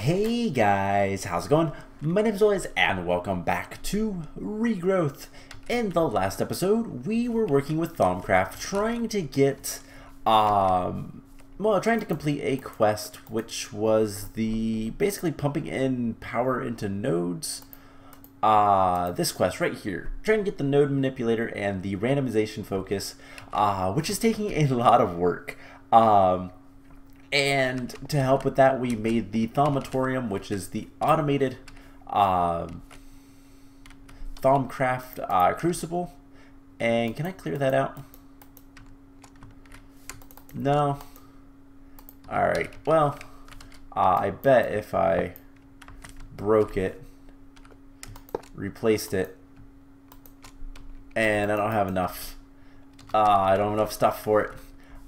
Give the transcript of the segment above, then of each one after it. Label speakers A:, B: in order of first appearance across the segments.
A: Hey guys, how's it going? My name is always and welcome back to Regrowth. In the last episode, we were working with Thaumcraft trying to get, trying to complete a quest which was basically pumping in power into nodes. This quest right here, trying to get the node manipulator and the randomization focus, which is taking a lot of work. And to help with that, we made the Thaumatorium, which is the automated Thaumcraft crucible. And can I clear that out? No. Alright, well, I bet if I broke it, replaced it, and I don't have enough. I don't have enough stuff for it.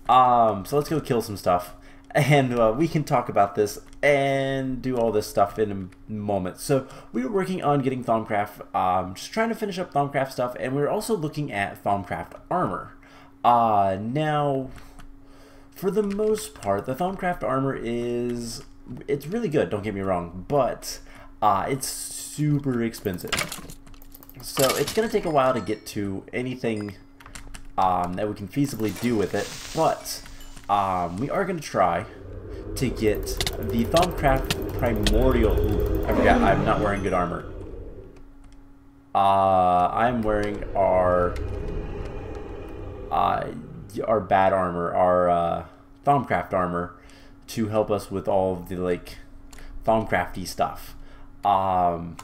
A: So let's go kill some stuff. And we can talk about this and do all this stuff in a moment. So we were working on getting Thaumcraft, just trying to finish up Thaumcraft stuff, and we were also looking at Thaumcraft armor. Now, for the most part, the Thaumcraft armor it's really good, don't get me wrong, but it's super expensive. So it's going to take a while to get to anything that we can feasibly do with it, but we are going to try to get the Thaumcraft Primordial. Ooh, I forgot, I'm not wearing good armor. I'm wearing our bad armor, our Thaumcraft armor, to help us with all of the Thaumcrafty stuff. So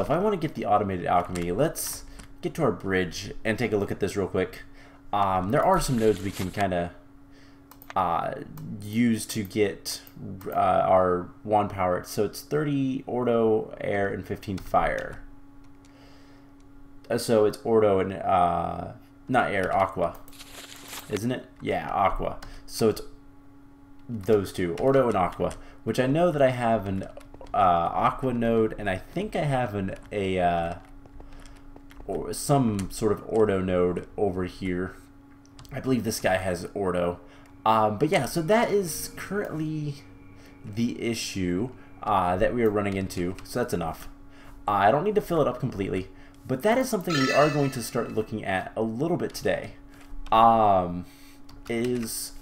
A: if I want to get the automated alchemy, let's get to our bridge and take a look at this real quick. There are some nodes we can kind of use to get our wand power. So it's 30 Ordo, air, and 15 fire. So it's Ordo and not air, aqua, isn't it? Yeah, aqua. So it's those two, Ordo and aqua, which I know that I have an aqua node, and I think I have or some sort of Ordo node over here. I believe this guy has Ordo. But yeah, so that is currently the issue that we are running into. So that's enough. I don't need to fill it up completely, but that is something we are going to start looking at a little bit today. Is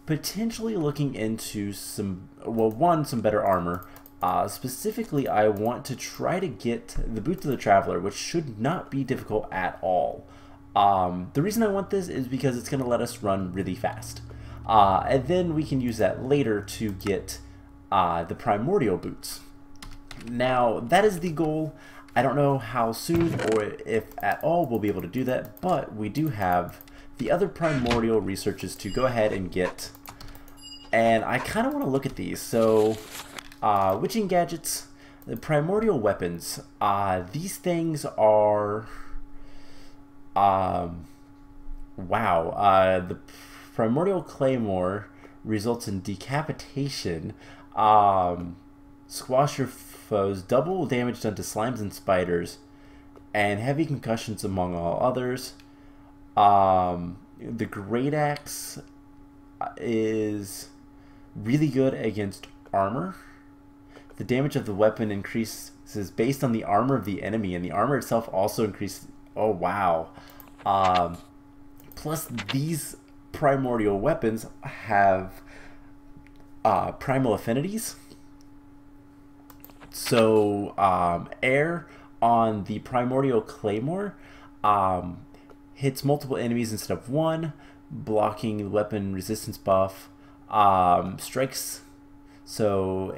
A: potentially looking into some better armor. Specifically, I want to try to get the Boots of the Traveler, which should not be difficult at all. The reason I want this is because it's going to let us run really fast. And then we can use that later to get the Primordial Boots. Now, that is the goal. I don't know how soon or if at all we'll be able to do that, but we do have the other Primordial researches to go ahead and get. And I kind of want to look at these. So, witching gadgets, the primordial weapons, these things are, wow, the primordial claymore results in decapitation, squash your foes, double damage done to slimes and spiders, and heavy concussions among all others. The great axe is really good against armor. The damage of the weapon increases based on the armor of the enemy, and the armor itself also increases. Oh wow. Plus these primordial weapons have primal affinities. So air on the primordial claymore hits multiple enemies instead of one, blocking the weapon resistance buff. Strikes, so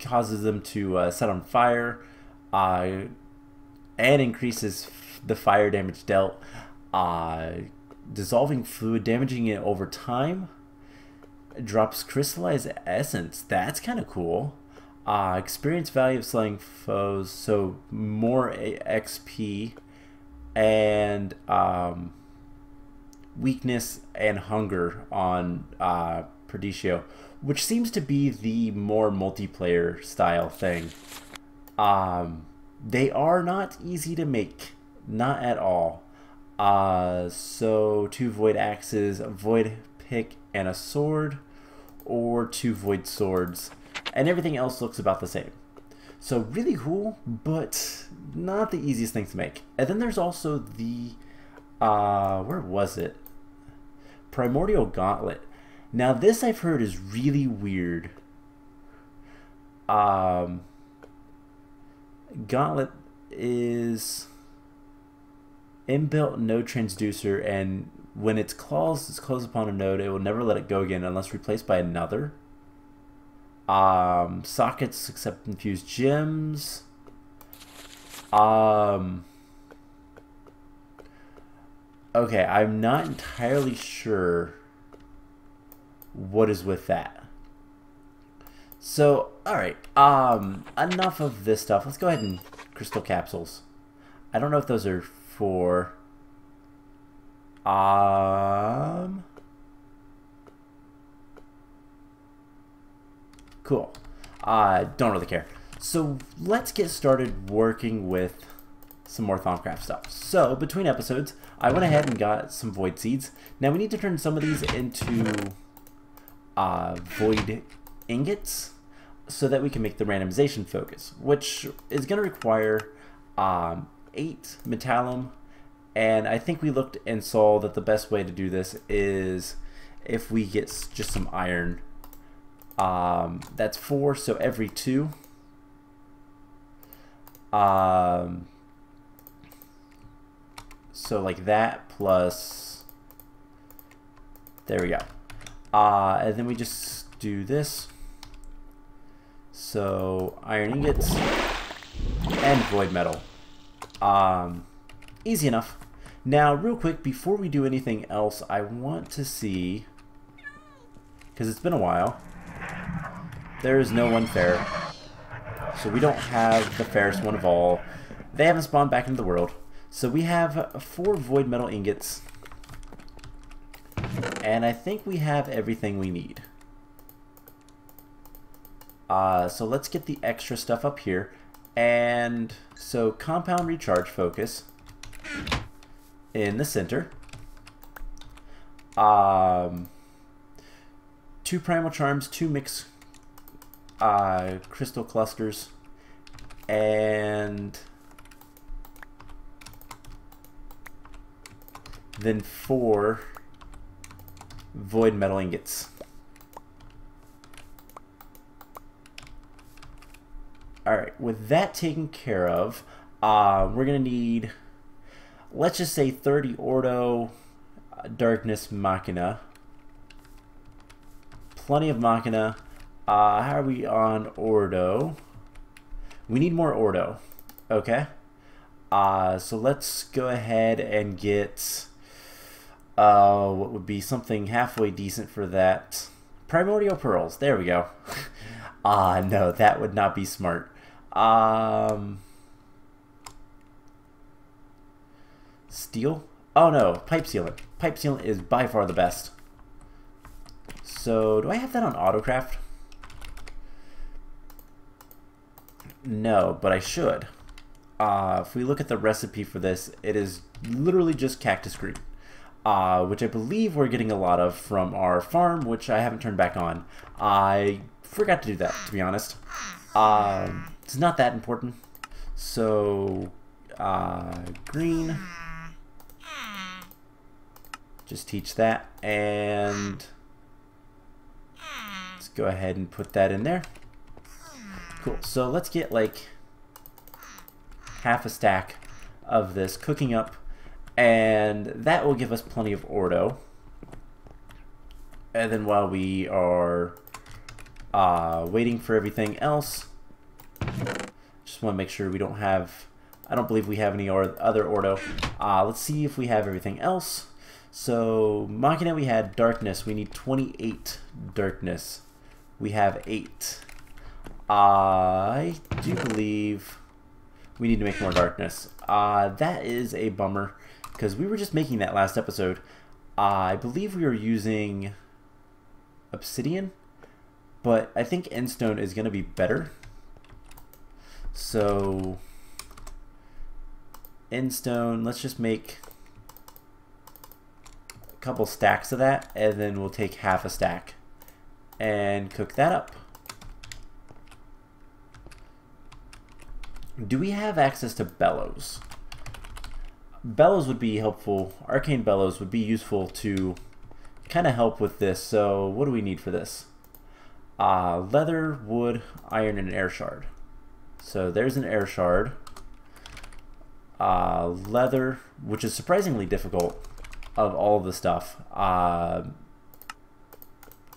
A: causes them to set on fire, and increases the fire damage dealt. Dissolving fluid, damaging it over time. Drops crystallized essence. That's kind of cool. Experience value of slaying foes, so more XP, and weakness and hunger on Perdicio, which seems to be the more multiplayer style thing. They are not easy to make, not at all. So 2 void axes, a void pick, and a sword, or 2 void swords, and everything else looks about the same. So really cool, but not the easiest thing to make. And then there's also the, where was it? Primordial Gauntlet. Now this I've heard is really weird. Gauntlet is inbuilt node transducer, and when its claws is closed upon a node, it will never let it go again unless replaced by another. Sockets accept infused gems. Okay, I'm not entirely sure what is with that. So, alright, enough of this stuff. Let's go ahead and crystal capsules. I don't know if those are for cool. Don't really care. So let's get started working with some more Thaumcraft stuff. So between episodes, I went ahead and got some void seeds. Now we need to turn some of these into void ingots so that we can make the randomization focus, which is going to require 8 metallum. And I think we looked and saw that the best way to do this is if we get just some iron. That's 4, so every 2. So like that plus, there we go. And then we just do this. So iron ingots and void metal. Easy enough. Now real quick, before we do anything else, I want to see, because it's been a while, there is no one fair. So we don't have the fairest one of all. They haven't spawned back into the world. So we have 4 void metal ingots. And I think we have everything we need. So let's get the extra stuff up here. And so compound recharge focus in the center. 2 primal charms, 2 mix crystal clusters, and then 4 void metal ingots. Alright, with that taken care of, we're going to need, let's just say 30 Ordo, Darkness, Machina. Plenty of Machina. How are we on Ordo? We need more Ordo. Okay. So let's go ahead and get what would be something halfway decent for that. Primordial Pearls. There we go. No, that would not be smart. Steel? Oh no, pipe sealant. Pipe sealant is by far the best. So, do I have that on Autocraft? No, but I should. If we look at the recipe for this, it is literally just cactus green, which I believe we're getting a lot of from our farm, which I haven't turned back on. I forgot to do that, to be honest. It's not that important. So, green. Just teach that, and let's go ahead and put that in there. Cool. So let's get like half a stack of this cooking up, and that will give us plenty of Ordo. And then while we are waiting for everything else, just want to make sure we don't have, I don't believe we have any other Ordo. Let's see if we have everything else. So Machina, we had Darkness. We need 28 Darkness. We have 8. I do believe we need to make more Darkness. That is a bummer, because we were just making that last episode. I believe we were using Obsidian, but I think Endstone is going to be better. So Endstone, let's just make a couple stacks of that, and then we'll take half a stack and cook that up. Do we have access to bellows? Bellows would be helpful. Arcane bellows would be useful to kind of help with this. So what do we need for this? Leather, wood, iron, and an air shard. So there's an air shard. Leather, which is surprisingly difficult of all the stuff.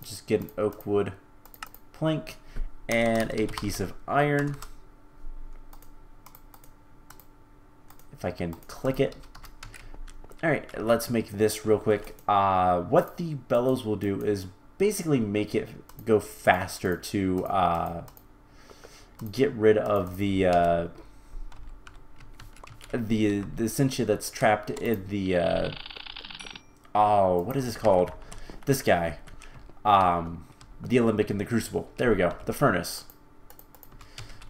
A: Just get an oak wood plank and a piece of iron. If I can click it. Alright, let's make this real quick. What the bellows will do is basically make it go faster to get rid of the essentia that's trapped in the oh, what is this called? This guy. The alembic and the crucible. There we go. The furnace.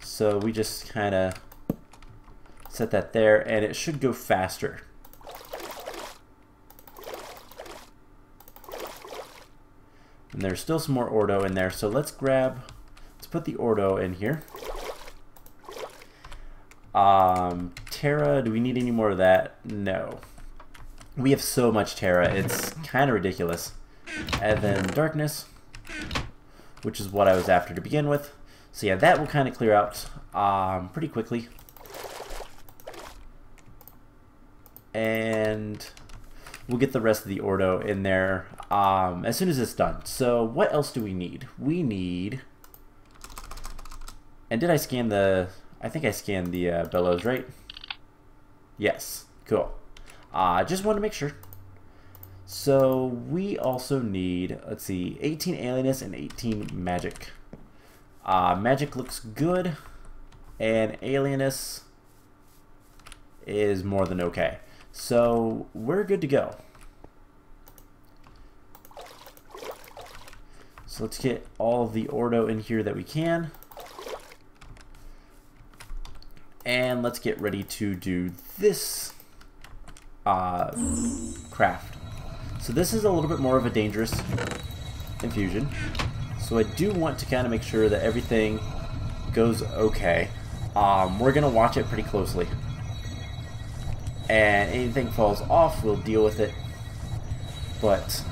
A: So we just kind of set that there, and it should go faster. And there's still some more ordo in there, so let's put the ordo in here. Terra, do we need any more of that? No. We have so much Terra, it's kind of ridiculous. And then darkness, which is what I was after to begin with. So yeah, that will kind of clear out pretty quickly. And we'll get the rest of the ordo in there as soon as it's done. So what else do we need? We need... And did I scan the... I think I scanned the bellows, right? Yes. Cool. Just wanted to make sure. So we also need, let's see, 18 alienness and 18 magic. Magic looks good, and alienness is more than okay. So we're good to go. So let's get all of the ordo in here that we can. And let's get ready to do this craft. So this is a little bit more of a dangerous infusion. So I do want to kind of make sure that everything goes okay. We're going to watch it pretty closely. And anything falls off, we'll deal with it. But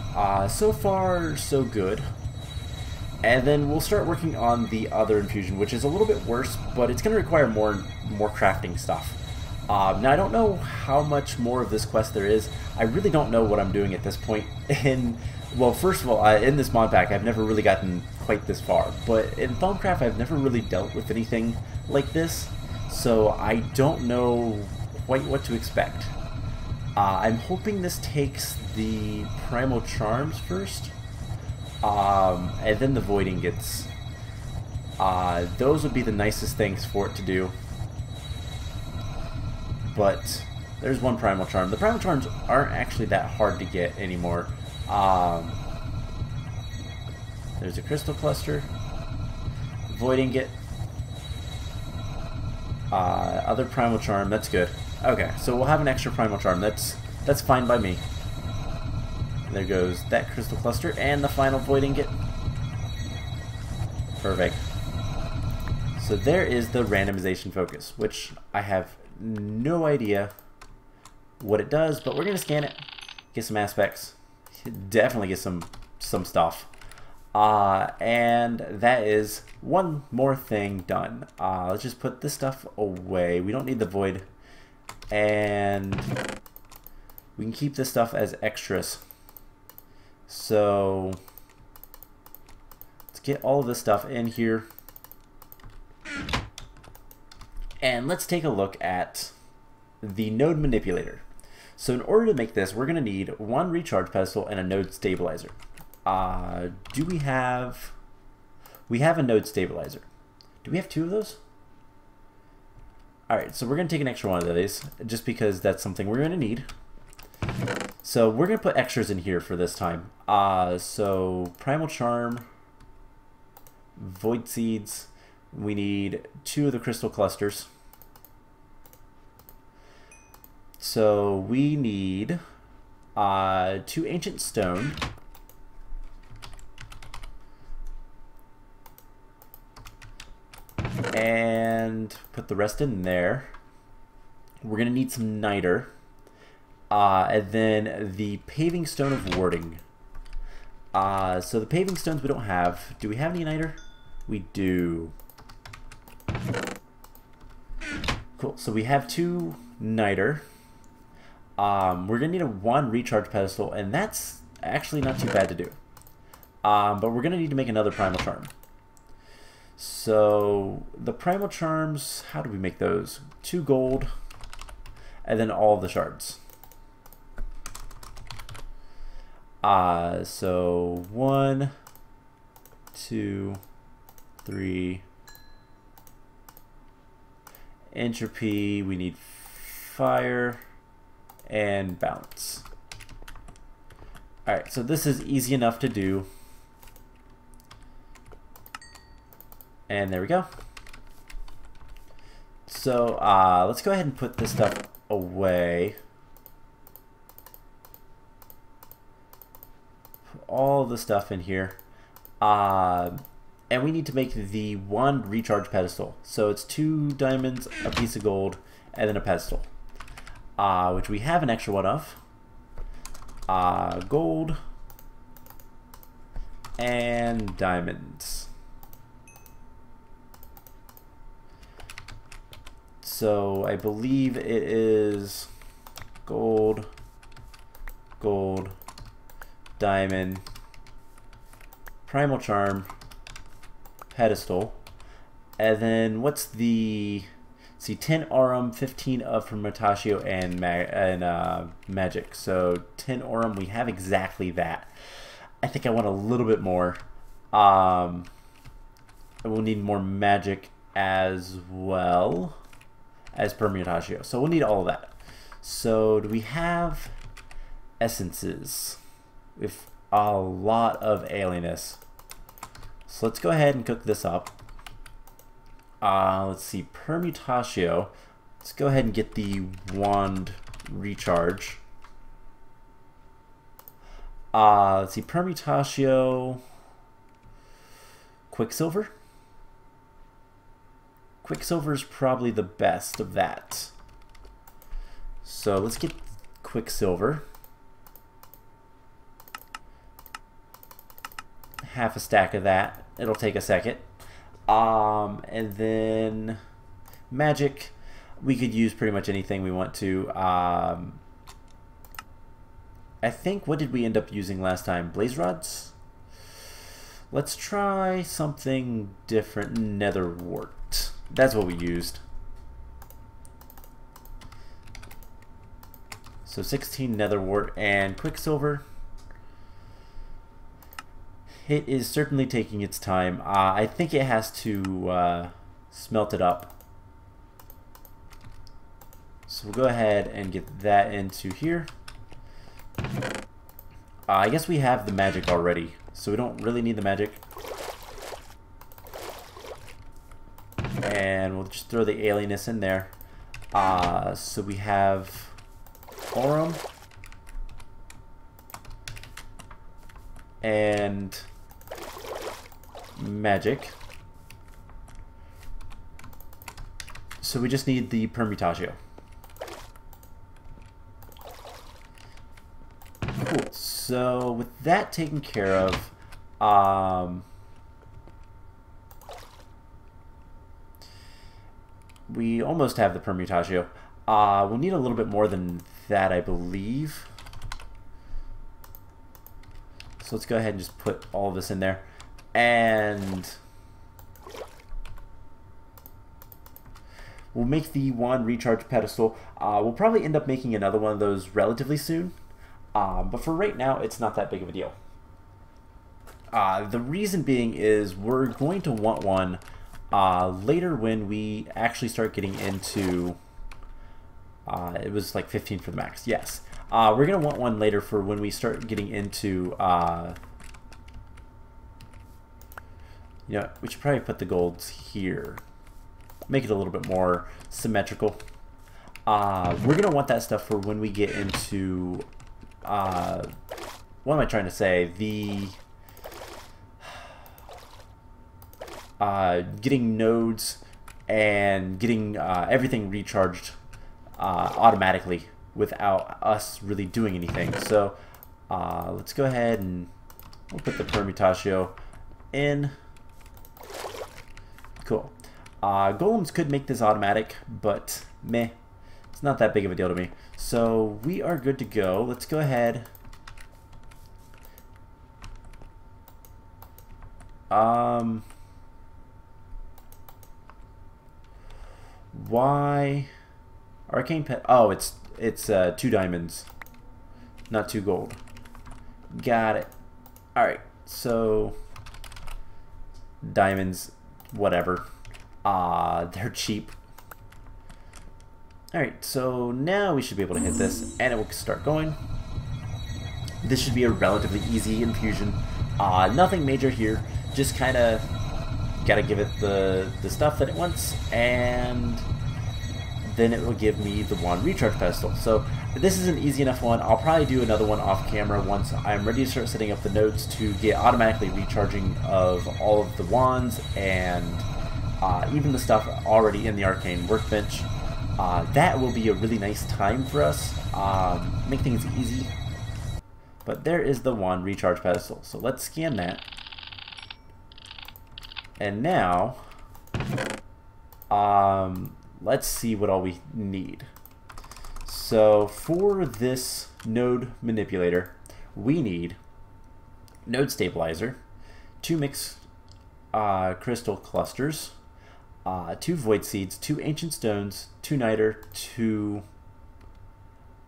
A: so far, so good. And then we'll start working on the other infusion, which is a little bit worse, but it's going to require more crafting stuff. Now, I don't know how much more of this quest there is. I really don't know what I'm doing at this point. And, well, first of all, in this mod pack, I've never really gotten quite this far. But in Thaumcraft, I've never really dealt with anything like this. So I don't know quite what to expect. I'm hoping this takes the Primal Charms first. And then the Voiding gets... those would be the nicest things for it to do. But there's one Primal Charm. The Primal Charms aren't actually that hard to get anymore. There's a Crystal Cluster. Voiding it. Other Primal Charm, that's good. Okay, so we'll have an extra Primal Charm. That's fine by me. There goes that Crystal Cluster and the final Void Ingot. Perfect. So there is the randomization focus, which I have no idea what it does, but we're going to scan it, get some aspects, definitely get some stuff. And that is one more thing done. Let's just put this stuff away. We don't need the Void. And we can keep this stuff as extras. So let's get all of this stuff in here. And let's take a look at the node manipulator. So in order to make this, we're going to need one recharge pedestal and a node stabilizer. Do we have... We have a node stabilizer. Do we have two of those? Alright, so we're going to take an extra one of these, just because that's something we're going to need. So we're going to put extras in here for this time. So Primal Charm, Void Seeds, we need 2 of the Crystal Clusters. So we need 2 Ancient Stone, and put the rest in there. We're going to need some niter. And then the paving stone of warding. So the paving stones we don't have. Do we have any niter? We do. Cool. So we have 2 niter. We're going to need a 1 recharge pedestal, and that's actually not too bad to do. But we're going to need to make another primal charm. So the primal charms, how do we make those? 2 gold, and then all of the shards. So 1, 2, 3. Entropy, we need fire, and balance. Alright, so this is easy enough to do. And there we go. So let's go ahead and put this stuff away. Put all the stuff in here. And we need to make the 1 recharge pedestal. So it's 2 diamonds, a piece of gold, and then a pedestal. Which we have an extra one of. Gold and diamonds. So I believe it is gold, gold, diamond, primal charm, pedestal, and then what's the, see, 10 aurum, 15 of fermentatio, and magic. So 10 aurum, we have exactly that. I think I want a little bit more. We'll need more magic as well as permutatio. So we'll need all of that. So do we have essences with a lot of alienness? So let's go ahead and cook this up. Let's see, permutatio. Let's go ahead and get the wand recharge. Let's see, permutatio, quicksilver. Quicksilver is probably the best of that. So let's get quicksilver. Half a stack of that. It'll take a second. And then magic. We could use pretty much anything we want to. I think, what did we end up using last time? Blaze rods? Let's try something different. Netherwort. That's what we used. So 16 netherwort and quicksilver. It is certainly taking its time. I think it has to smelt it up. So we'll go ahead and get that into here. I guess we have the magic already, so we don't really need the magic. And we'll just throw the alienness in there. So we have aurum and magic. So we just need the permutatio. Cool. So with that taken care of, we almost have the permutatio. We'll need a little bit more than that, I believe. So let's go ahead and just put all of this in there. And we'll make the 1 recharge pedestal. We'll probably end up making another one of those relatively soon. But for right now, it's not that big of a deal. The reason being is we're going to want one later when we actually start getting into, it was like 15 for the max, yes. We're going to want one later for when we start getting into, you know, we should probably put the golds here. Make it a little bit more symmetrical. We're going to want that stuff for when we get into, what am I trying to say? The getting nodes and getting everything recharged automatically without us really doing anything. So let's go ahead and we'll put the Permutatio in. Cool. Golems could make this automatic, but meh, it's not that big of a deal to me. So we are good to go. Let's go ahead. Why arcane pet? Oh, it's 2 diamonds, not 2 gold. Got it. All right, so diamonds, whatever. They're cheap. All right, so now we should be able to hit this, and it will start going. This should be a relatively easy infusion. Nothing major here. Just kind of gotta give it the stuff that it wants, and then it will give me the one recharge pedestal. So this is an easy enough one. I'll probably do another one off camera once I'm ready to start setting up the nodes to get automatically recharging of all of the wands and even the stuff already in the arcane workbench. That will be a really nice time for us. Make things easy. But there is the wand recharge pedestal. So let's scan that. And now, let's see what all we need. So for this node manipulator, we need node stabilizer, 2 mixed crystal clusters, 2 void seeds, 2 ancient stones, 2 niter, 2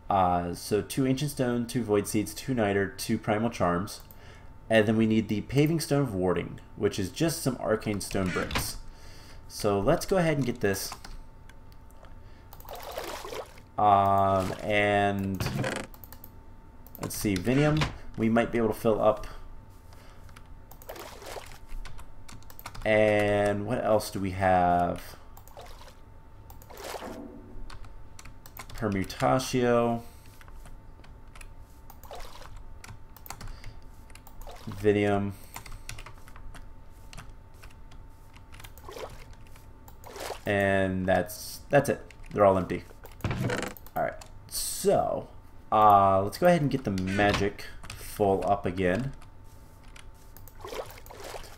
A: ancient stone, 2 void seeds, 2 niter, 2 primal charms. And then we need the paving stone of warding, which is just some arcane stone bricks. So let's go ahead and get this. And let's see, Vinium, we might be able to fill up. And what else do we have? Permutatio. Vinium. And that's it. They're all empty. Alright, so let's go ahead and get the magic full up again.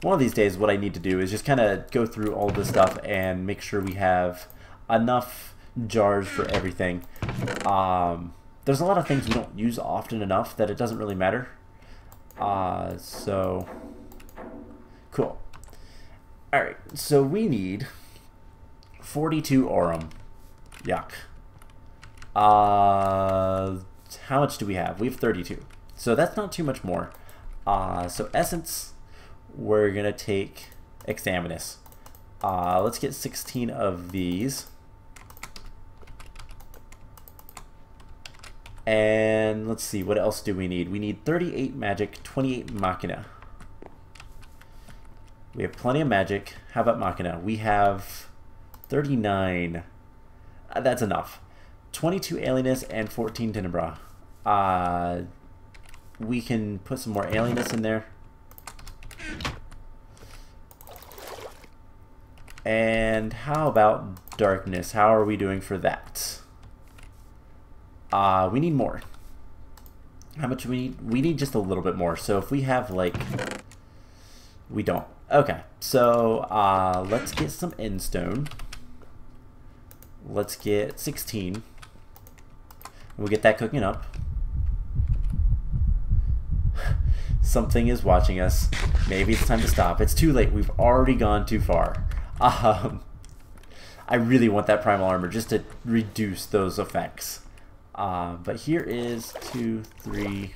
A: One of these days what I need to do is just kind of go through all this stuff and make sure we have enough jars for everything. There's a lot of things we don't use often enough that it doesn't really matter. So cool. Alright, so we need 42 aurum. Yuck. How much do we have? We have 32. So that's not too much more. So essence, we're gonna take Examinus. Let's get 16 of these. And let's see, what else do we need? We need 38 magic, 28 machina. We have plenty of magic. How about machina? We have 39. That's enough. 22 alienus and 14 tenebra. We can put some more alienus in there. And how about darkness? How are we doing for that? We need more. How much do we need? We need just a little bit more. So if we have like... We don't. Okay. So let's get some endstone. Let's get 16. We'll get that cooking up. Something is watching us. Maybe it's time to stop. It's too late. We've already gone too far. I really want that primal armor just to reduce those effects. But here is 2, 3,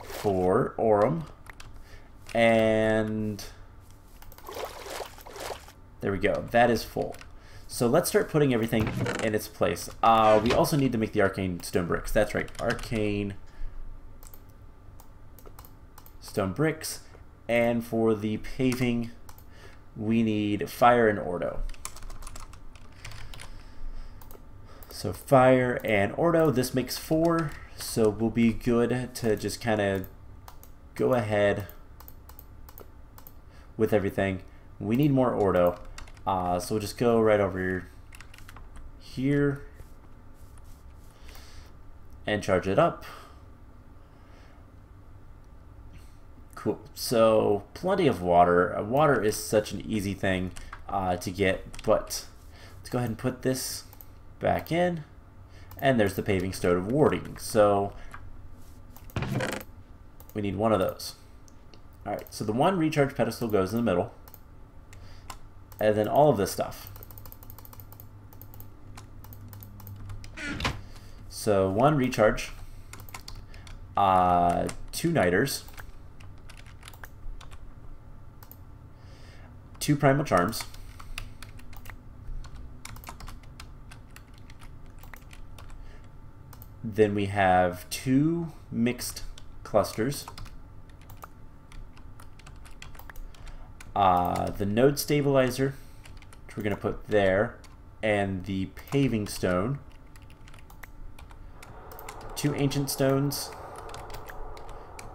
A: 4 aurum. And there we go. That is full. So let's start putting everything in its place. We also need to make the arcane stone bricks. That's right. Arcane stone bricks. And for the paving, we need fire and ordo. So fire and ordo, this makes 4. So we'll be good to just kind of go ahead with everything. We need more ordo. So we'll just go right over here and charge it up. Cool. So plenty of water. Water is such an easy thing to get, but let's go ahead and put this back in. And there's the paving stone of warding. So we need one of those. Alright, so the one recharge pedestal goes in the middle. And then all of this stuff. So one recharge, 2 niters, 2 primal charms, then we have 2 mixed clusters, the node stabilizer, which we're going to put there, and the paving stone, 2 ancient stones,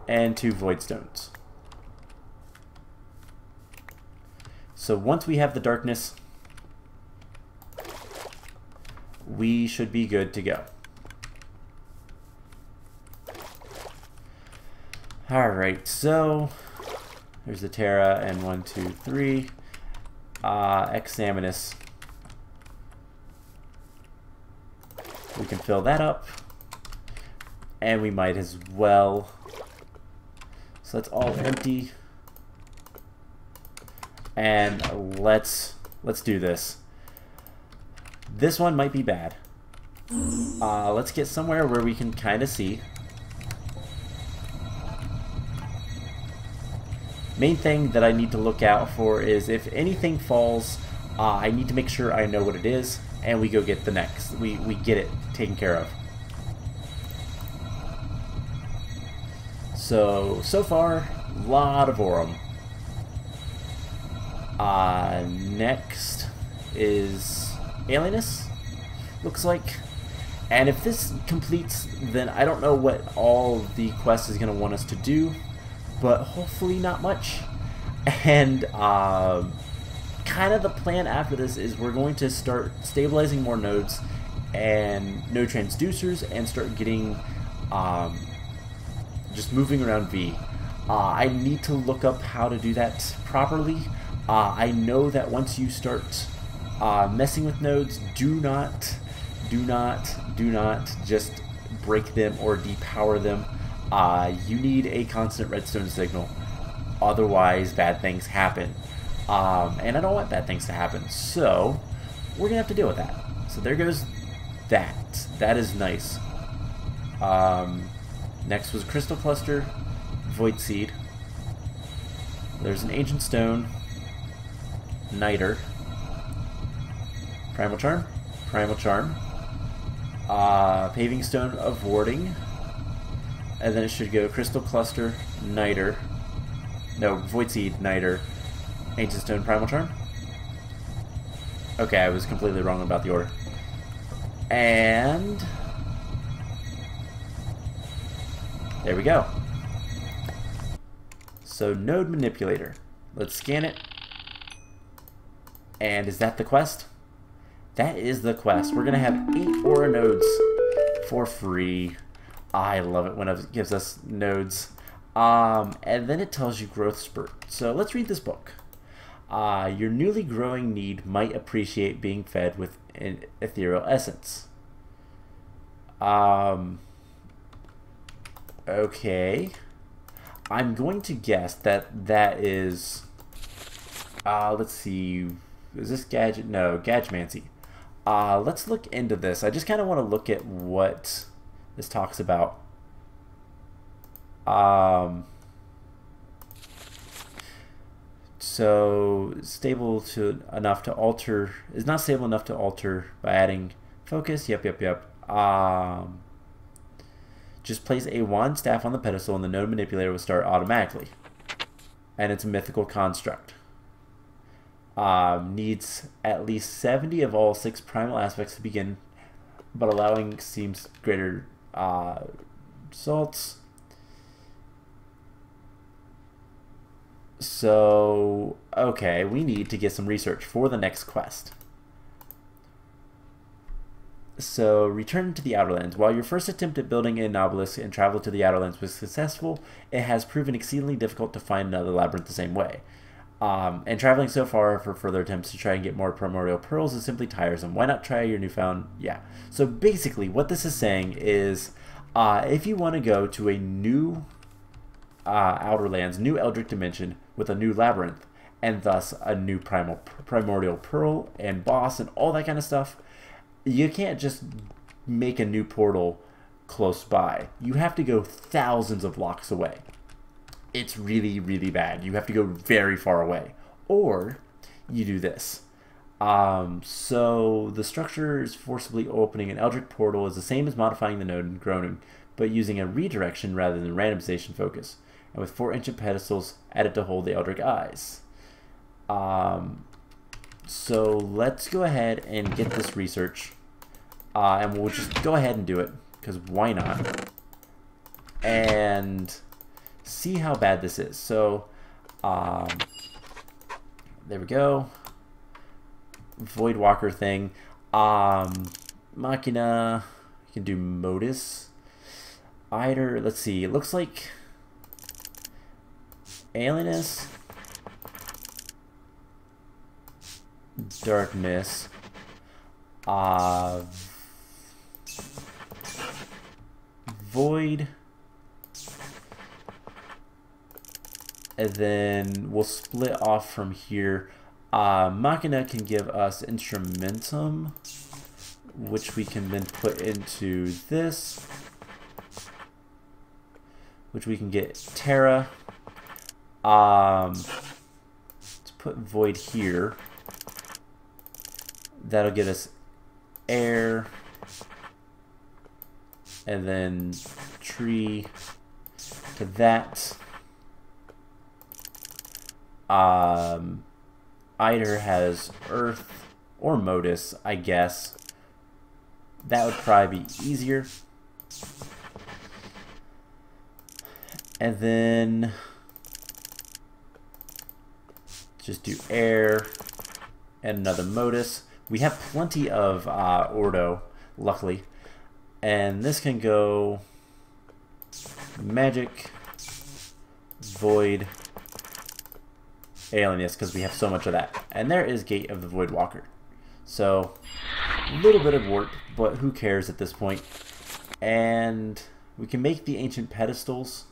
A: and 2 void stones. So once we have the darkness, we should be good to go. Alright, so there's the Terra, and 1, 2, 3. Examinus. We can fill that up. And we might as well. So that's all empty. And let's do this. This one might be bad. Let's get somewhere where we can kind of see. Main thing that I need to look out for is if anything falls, I need to make sure I know what it is, and we go get the next. We get it taken care of. So far, a lot of Aurum. Next is Alienus, looks like. And if this completes, then I don't know what all the quest is going to want us to do, but hopefully not much. And kind of the plan after this is we're going to start stabilizing more nodes and node transducers and start getting just moving around V. I need to look up how to do that properly. I know that once you start messing with nodes, do not just break them or depower them. You need a constant redstone signal, otherwise bad things happen. And I don't want bad things to happen, so we're gonna have to deal with that. So there goes that. That is nice. Next was Crystal Cluster, Void Seed. There's an Ancient Stone, Niter, Primal Charm, Paving Stone of Warding, and then it should go Crystal Cluster, Niter, no, Void Seed, Niter, Ancient Stone, Primal Charm. Okay, I was completely wrong about the order. And there we go. So Node Manipulator. Let's scan it. And is that the quest? That is the quest. We're gonna have 8 Aura nodes for free. I love it when it gives us nodes. And then it tells you growth spurt. So let's read this book. Your newly growing need might appreciate being fed with an ethereal essence. Okay. I'm going to guess that that is... let's see. Is this Gadget? No, Gadgemancy. Let's look into this. I just kind of want to look at what this talks about. So stable to enough to alter is not stable enough to alter by adding focus. Yep. Just place a wand staff on the pedestal and the node manipulator will start automatically. And it's a mythical construct. Needs at least 70 of all 6 primal aspects to begin, but allowing seems greater results. So, okay, we need to get some research for the next quest. So, return to the Outerlands. While your first attempt at building an obelisk and travel to the Outerlands was successful, it has proven exceedingly difficult to find another labyrinth the same way. And traveling so far for further attempts to try and get more primordial pearls is simply tiresome. Why not try your newfound... Yeah. So, basically, what this is saying is, if you want to go to a new Outerlands, new Eldritch Dimension with a new labyrinth, and thus a new primordial pearl and boss and all that kind of stuff, you can't just make a new portal close by. You have to go thousands of blocks away. It's really, really bad. You have to go very far away. Or you do this. So the structure is forcibly opening an Eldritch portal is the same as modifying the node and groaning, but using a redirection rather than randomization focus, and with 4 ancient pedestals added to hold the Eldritch eyes. So let's go ahead and get this research. And we'll just go ahead and do it, because why not? And see how bad this is. So, there we go. Void Walker thing. Machina. You can do Modus. Eider. Let's see. It looks like Alienus. Darkness. Void, and then we'll split off from here. Machina can give us Instrumentum, which we can then put into this, which we can get Terra. Let's put Void here. That'll get us Air. And then tree to that. Eider has Earth or Modus, I guess. That would probably be easier. And then just do Air and another Modus. We have plenty of Ordo, luckily. And this can go Magic, Void, Alienus, because we have so much of that. And there is Gate of the Void Walker. So, a little bit of work, but who cares at this point. And we can make the ancient pedestals.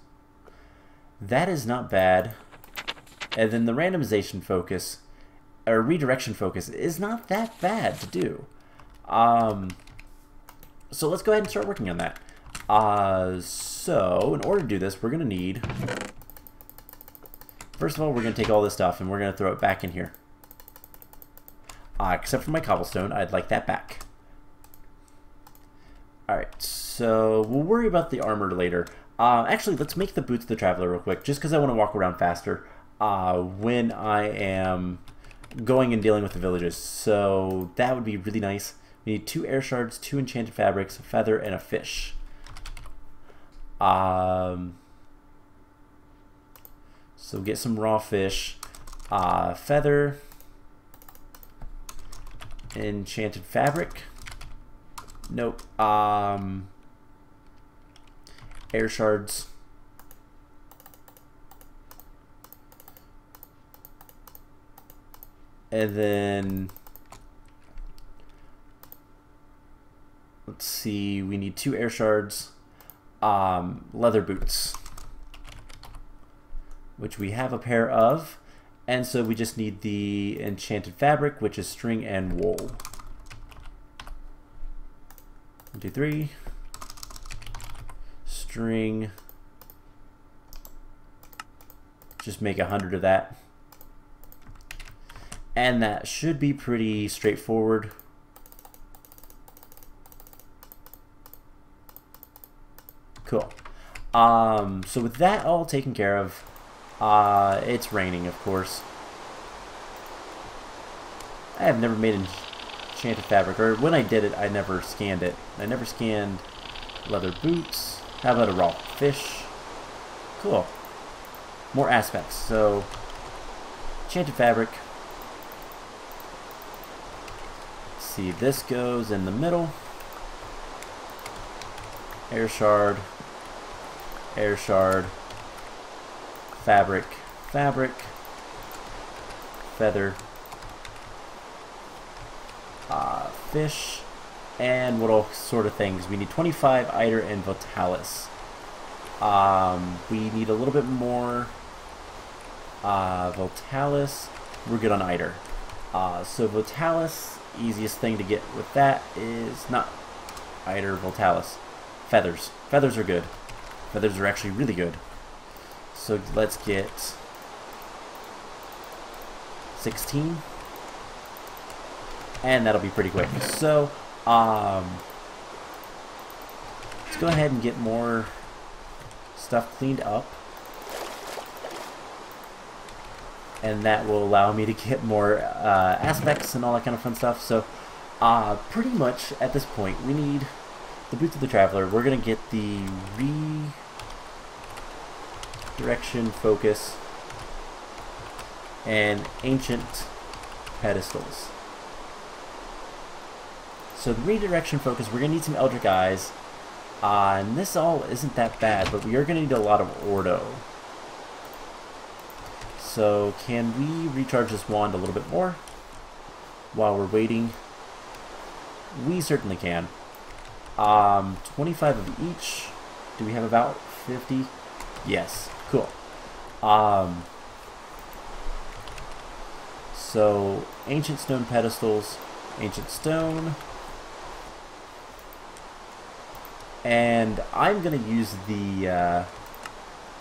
A: That is not bad. And then the randomization focus, or redirection focus, is not that bad to do. So let's go ahead and start working on that. So in order to do this, we're going to need... First of all, we're going to take all this stuff and we're going to throw it back in here. Except for my cobblestone, I'd like that back. Alright, so we'll worry about the armor later. Actually, let's make the Boots of the Traveler real quick, just because I want to walk around faster when I am going and dealing with the villages. So that would be really nice. We need 2 air shards, 2 enchanted fabrics, a feather, and a fish. So get some raw fish, feather, enchanted fabric. Nope. Air shards. And then let's see, we need 2 air shards, leather boots, which we have a pair of, and so we just need the enchanted fabric, which is string and wool. 1, 2, 3. String. Just make 100 of that. And that should be pretty straightforward. Cool. So with that all taken care of, it's raining, of course. I have never made enchanted fabric, or when I did it, I never scanned it. I never scanned leather boots. How about a raw fish? Cool. More aspects. So Enchanted fabric. Let's see, this goes in the middle. Air shard. Air shard. Fabric. Fabric. Feather. Fish. And what all sort of things. We need 25 Eider and Votalis. We need a little bit more Votalis. We're good on Eider. So Votalis, easiest thing to get with that is not Eider, Votalis. Feathers. Feathers are good. Feathers are actually really good. So let's get 16. And that'll be pretty quick. So, let's go ahead and get more stuff cleaned up. And that will allow me to get more aspects and all that kind of fun stuff. So, pretty much at this point, we need the Boots of the Traveler. We're going to get the Redirection Focus and Ancient Pedestals. So the Redirection Focus, we're going to need some Eldritch Eyes. And this all isn't that bad, but we are going to need a lot of Ordo. So can we recharge this wand a little bit more while we're waiting? We certainly can. 25 of each. Do we have about 50? Yes. Cool. So Ancient Stone Pedestals, Ancient Stone. And I'm going to use the,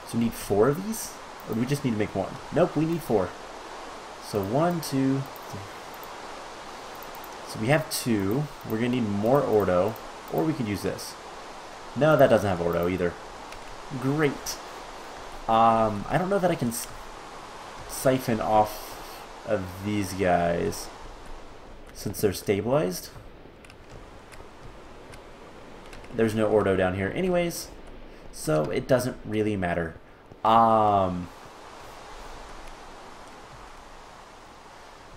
A: so we need 4 of these? Or do we just need to make 1? Nope, we need 4. So 1, 2, 3. So we have 2. We're going to need more Ordo. Or we could use this. No, that doesn't have Ordo either. Great. I don't know that I can siphon off of these guys since they're stabilized. There's no Ordo down here anyways, so it doesn't really matter.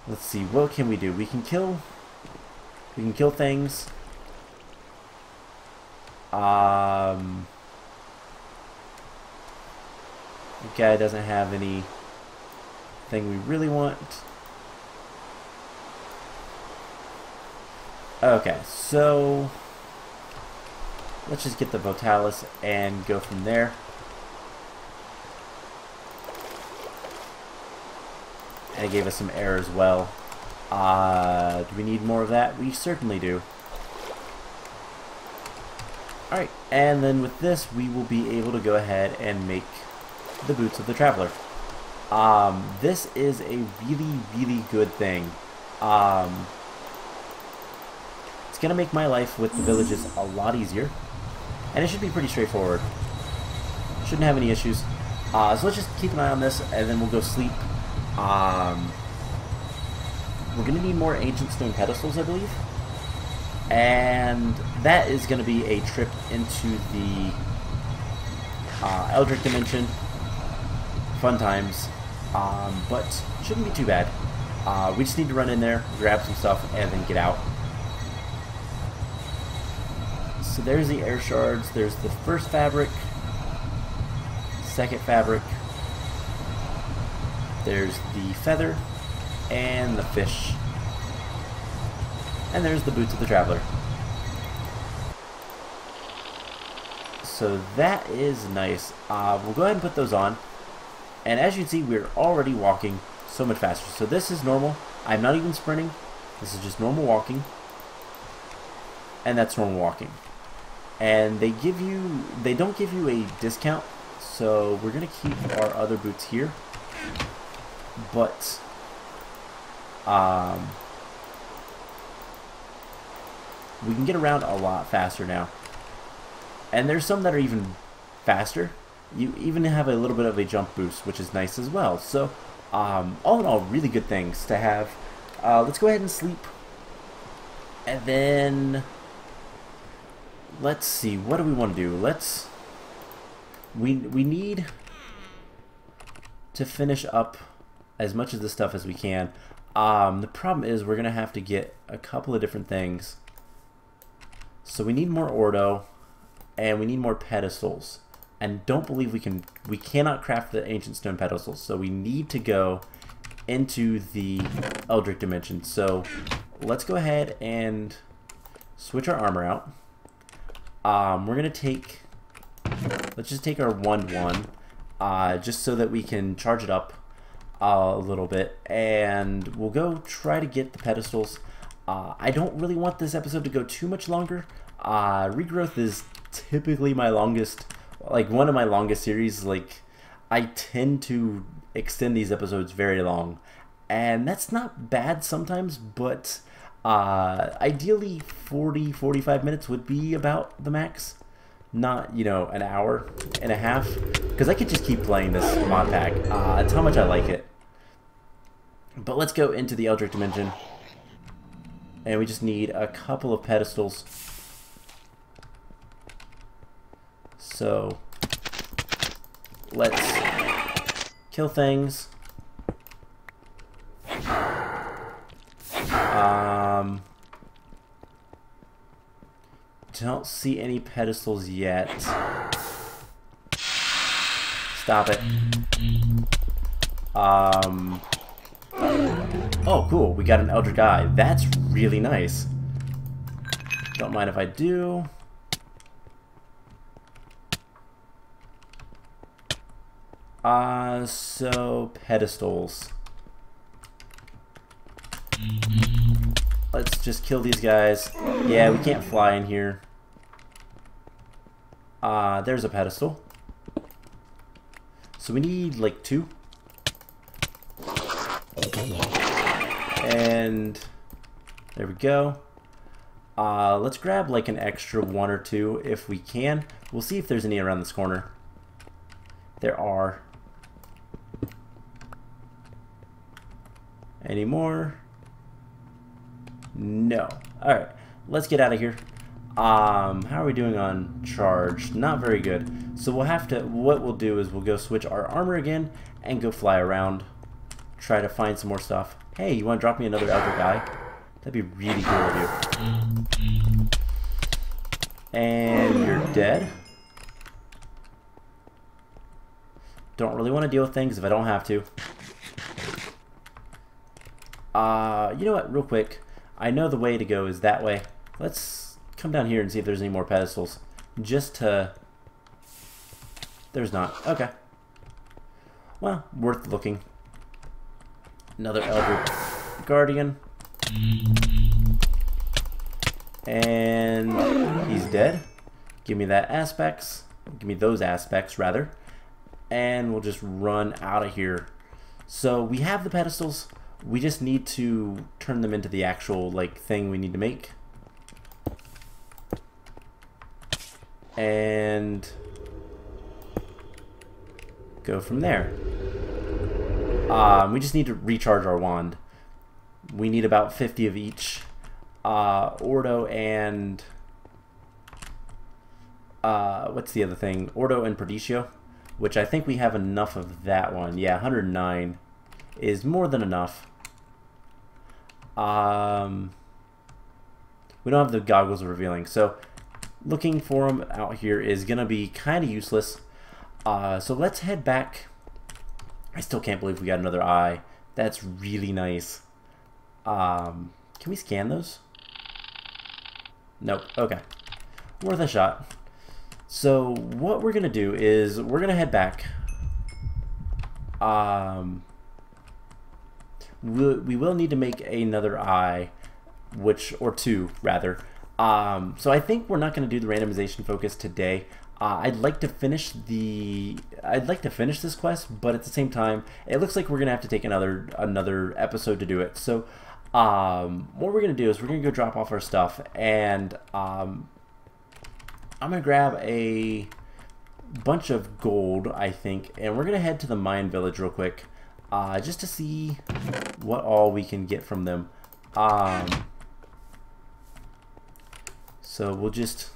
A: Let's see, what can we do? We can kill things. The guy doesn't have anything we really want. Okay, so let's just get the Votalis and go from there. And it gave us some air as well. Do we need more of that? We certainly do. Alright, and then with this we will be able to go ahead and make the Boots of the Traveler. This is a really, really good thing. It's going to make my life with the villages a lot easier. And it should be pretty straightforward. Shouldn't have any issues. So let's just keep an eye on this, and then we'll go sleep. We're going to need more Ancient Stone Pedestals, I believe. And that is going to be a trip into the Eldritch Dimension. Fun times. But shouldn't be too bad. We just need to run in there, grab some stuff, and then get out. So there's the air shards, there's the first fabric, second fabric, there's the feather, and the fish, and there's the Boots of the Traveler. So that is nice. We'll go ahead and put those on, and as you can see, we're already walking so much faster. So this is normal. I'm not even sprinting. This is just normal walking, and that's normal walking. And they don't give you a discount, so we're gonna keep our other boots here. But we can get around a lot faster now. And there's some that are even faster. You even have a little bit of a jump boost, which is nice as well. So all in all, really good things to have. Let's go ahead and sleep, and then let's see, what do we want to do? We need to finish up as much of this stuff as we can. The problem is we're gonna have to get a couple of different things. So we need more ordo, and we need more pedestals. And don't believe we cannot craft the ancient stone pedestals. So we need to go into the Eldritch dimension. So let's go ahead and switch our armor out. We're gonna take, let's just take our 1-1, just so that we can charge it up a little bit, and we'll go try to get the pedestals. I don't really want this episode to go too much longer. Regrowth is typically my longest, like one of my longest series. Like, I tend to extend these episodes very long, and that's not bad sometimes, but ideally 40-45 minutes would be about the max, not, you know, an hour and a half, because I could just keep playing this mod pack. It's how much I like it. But let's go into the Eldritch dimension, and we just need a couple of pedestals. So let's kill things. Don't see any pedestals yet. Stop it. Oh, cool. We got an Eldritch Eye. That's really nice. Don't mind if I do. So pedestals. Let's just kill these guys. Yeah, we can't fly in here. There's a pedestal. So we need like 2. And there we go. Let's grab like an extra 1 or 2 if we can. We'll see if there's any around this corner. There are. Any more? No. Alright, let's get out of here. How are we doing on charge? Not very good. So we'll have to, what we'll do is we'll go switch our armor again and go fly around. Try to find some more stuff. Hey, you want to drop me another Eldritch Eye? That'd be really cool of you. And you're dead. Don't really want to deal with things if I don't have to. You know what, real quick, I know the way to go is that way. Let's come down here and see if there's any more pedestals. Just to... There's not. Okay. Well, worth looking. Another Eldritch Guardian. And he's dead. Give me that aspects. Give me those aspects, rather. And we'll just run out of here. So we have the pedestals. We just need to turn them into the actual like thing we need to make. And go from there. We just need to recharge our wand. We need about 50 of each. Ordo and what's the other thing? Ordo and Perdicio, which I think we have enough of that one. Yeah, 109 is more than enough. We don't have the goggles of revealing, so looking for them out here is gonna be kind of useless. So let's head back. I still can't believe we got another eye. That's really nice. Can we scan those? Nope. Okay. Worth a shot. So what we're gonna do is we're gonna head back. We will need to make another eye, or 2 rather. So I think we're not going to do the randomization focus today. I'd like to finish this quest, but at the same time, it looks like we're going to have to take another episode to do it. So what we're going to do is we're going to go drop off our stuff, and I'm going to grab a bunch of gold, I think, and we're going to head to the mine village real quick. Just to see what all we can get from them. So we'll just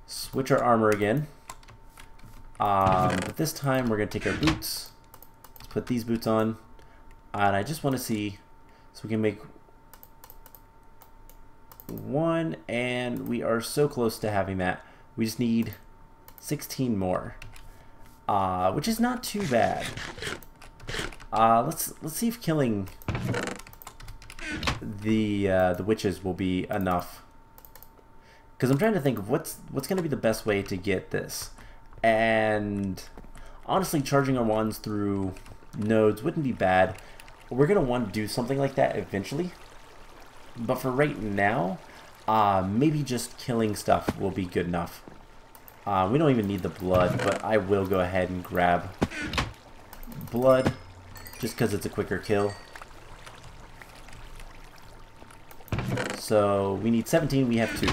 A: switch our armor again. But this time we're going to take our boots. Let's put these boots on. And I just want to see, so we can make 1, and we are so close to having that. We just need 16 more, which is not too bad. Let's see if killing the witches will be enough. Because I'm trying to think of what's going to be the best way to get this. And honestly, charging our wands through nodes wouldn't be bad. We're going to want to do something like that eventually. But for right now, maybe just killing stuff will be good enough. We don't even need the blood, but I will go ahead and grab blood just because it's a quicker kill. So we need 17, we have 2.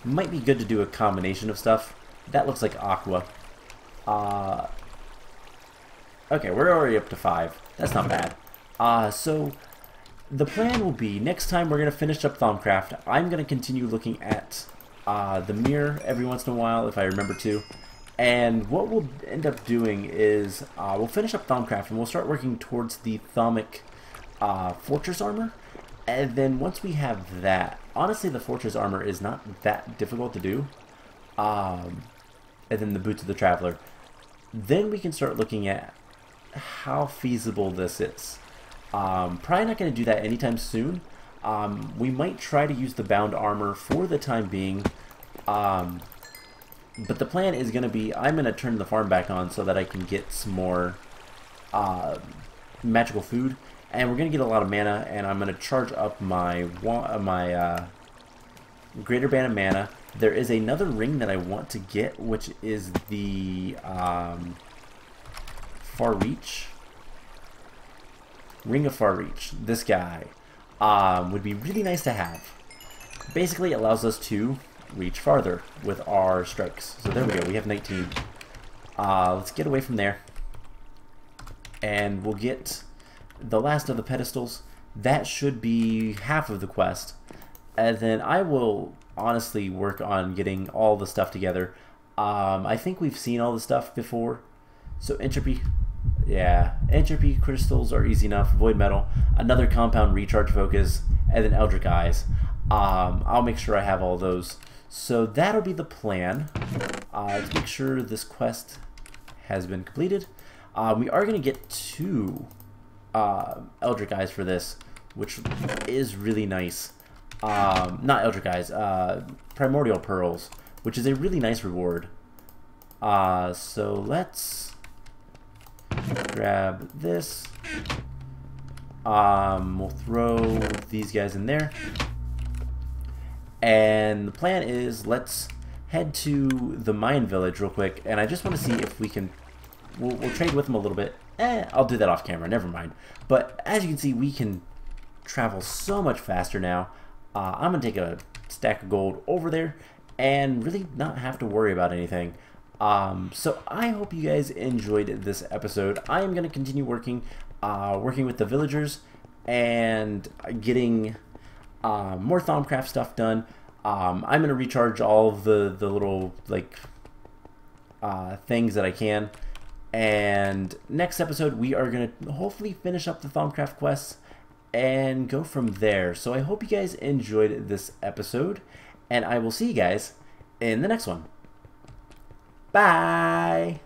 A: Might be good to do a combination of stuff. That looks like aqua. Okay, we're already up to 5. That's not bad. So the plan will be, next time we're going to finish up Thaumcraft. I'm going to continue looking at the mirror every once in a while, if I remember to. And what we'll end up doing is we'll finish up Thaumcraft and we'll start working towards the Thaumic fortress armor. And then once we have that, honestly the fortress armor is not that difficult to do. And then the boots of the traveler. Then we can start looking at how feasible this is. Probably not going to do that anytime soon. We might try to use the bound armor for the time being. But the plan is going to be, I'm going to turn the farm back on so that I can get some more magical food. And we're going to get a lot of mana, and I'm going to charge up my greater band of mana. There is another ring that I want to get, which is the Far Reach. Ring of Far Reach. This guy would be really nice to have. Basically, it allows us to reach farther with our strikes. So there we go. We have 19. Let's get away from there. And we'll get the last of the pedestals. That should be half of the quest. And then I will honestly work on getting all the stuff together. I think we've seen all the stuff before. So entropy. Yeah, entropy crystals are easy enough. Void metal, another compound recharge focus, and then Eldritch Eyes. I'll make sure I have all those. So that'll be the plan. Let's make sure this quest has been completed. We are going to get 2 Eldritch Eyes for this, which is really nice. Not Eldritch Eyes, Primordial Pearls, which is a really nice reward. So let's grab this. We'll throw these guys in there. And the plan is, let's head to the Mayan village real quick. And I just want to see if we can... We'll trade with them a little bit. I'll do that off camera, never mind. But as you can see, we can travel so much faster now. I'm going to take a stack of gold over there and really not have to worry about anything. So I hope you guys enjoyed this episode. I am going to continue working with the villagers and getting more Thaumcraft stuff done. I'm going to recharge all of the little like things that I can. And next episode we are going to hopefully finish up the Thaumcraft quests and go from there. So I hope you guys enjoyed this episode, and I will see you guys in the next one. Bye!